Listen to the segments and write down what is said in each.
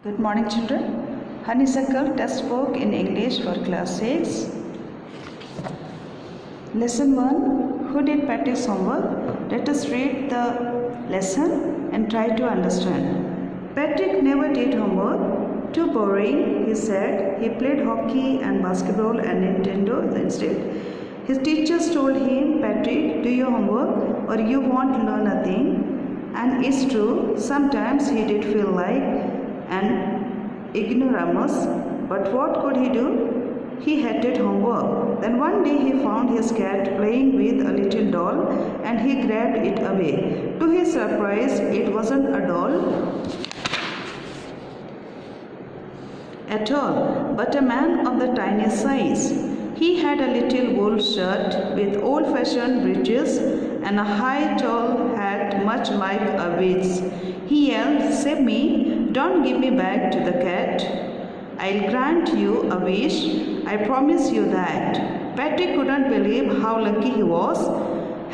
Good morning, children. Honeysuckle textbook in English for class 6. Lesson 1. Who did Patrick's homework? Let us read the lesson and try to understand. Patrick never did homework. Too boring, he said. He played hockey and basketball and Nintendo instead. His teachers told him, Patrick, do your homework or you won't learn a thing. And it's true, sometimes he did feel like an ignoramus, but what could he do? He hated homework. Then one day he found his cat playing with a little doll and he grabbed it away. To his surprise, it wasn't a doll at all, but a man of the tiny size. He had a little wool shirt with old-fashioned breeches and a high tall hat much like a witch's. He yelled, save me, don't give me back to the cat. I'll grant you a wish, I promise you that. Patrick couldn't believe how lucky he was.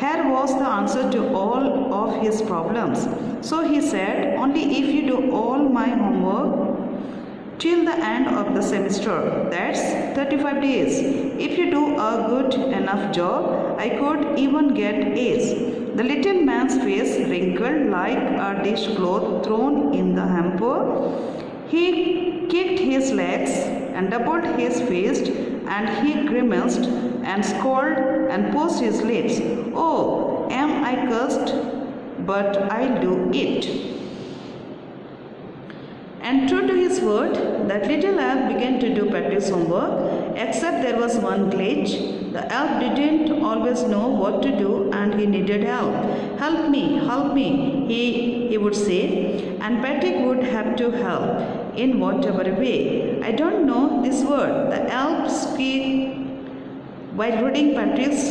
Here was the answer to all of his problems. So he said, only if you do all my homework till the end of the semester, that's 35 days. If you do a good enough job, I could even get A's. The little man's face wrinkled like a dishcloth thrown in the hamper. He kicked his legs and doubled his fist, and he grimaced and scowled and pursed his lips. Oh, am I cursed? But I'll do it. And true to his word, that little elf began to do Patrick's homework, except there was one glitch. The elf didn't always know what to do and he needed help. Help me, he would say, and Patrick would have to help in whatever way. I don't know this word, the elf speak while reading Patrick's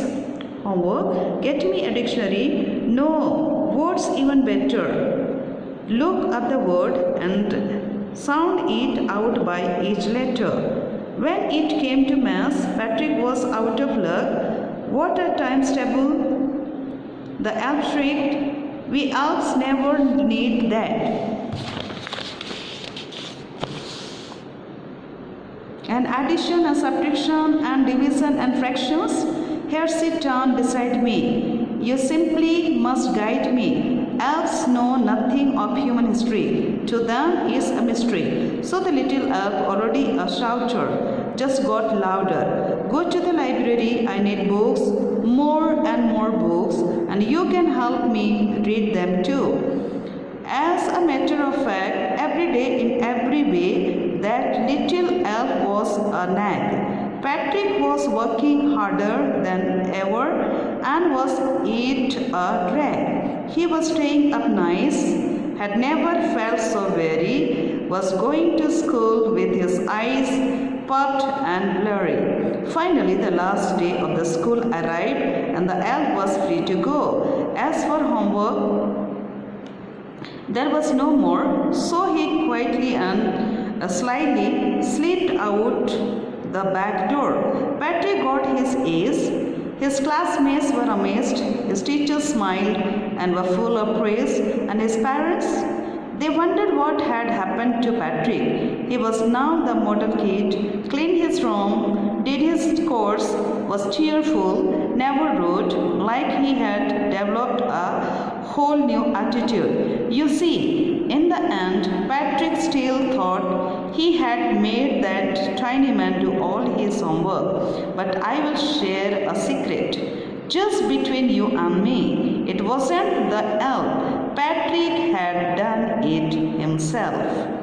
homework. Get me a dictionary. No, words even better. Look up the word and sound it out by each letter. When it came to maths, Patrick was out of luck. What a times table! The elf shrieked. We elves never need that. And addition and subtraction and division and fractions. Here sit down beside me. You simply must guide me. Elves know nothing of human history. To them is a mystery. So the little elf, already a shouter, just got louder. Go to the library, I need books, more and more books, and you can help me read them too. As a matter of fact, every day in every way, that little elf was a nag. Patrick was working harder than ever and was it a drag. He was staying up nights, had never felt so weary, was going to school with his eyes puffed and blurry. Finally, the last day of the school arrived and the elf was free to go. As for homework, there was no more, so he quietly and slyly slipped out the back door. Patrick got his A's. His classmates were amazed. His teachers smiled and were full of praise. And his parents, they wondered what had happened to Patrick. He was now the model kid, cleaned his room, did his chores, was cheerful, never rude, like he had developed a whole new attitude. You see, in the end, Patrick still thought he had made that tiny man do all his homework. But I will share a secret, just between you and me. It wasn't the elf. Patrick had done it himself.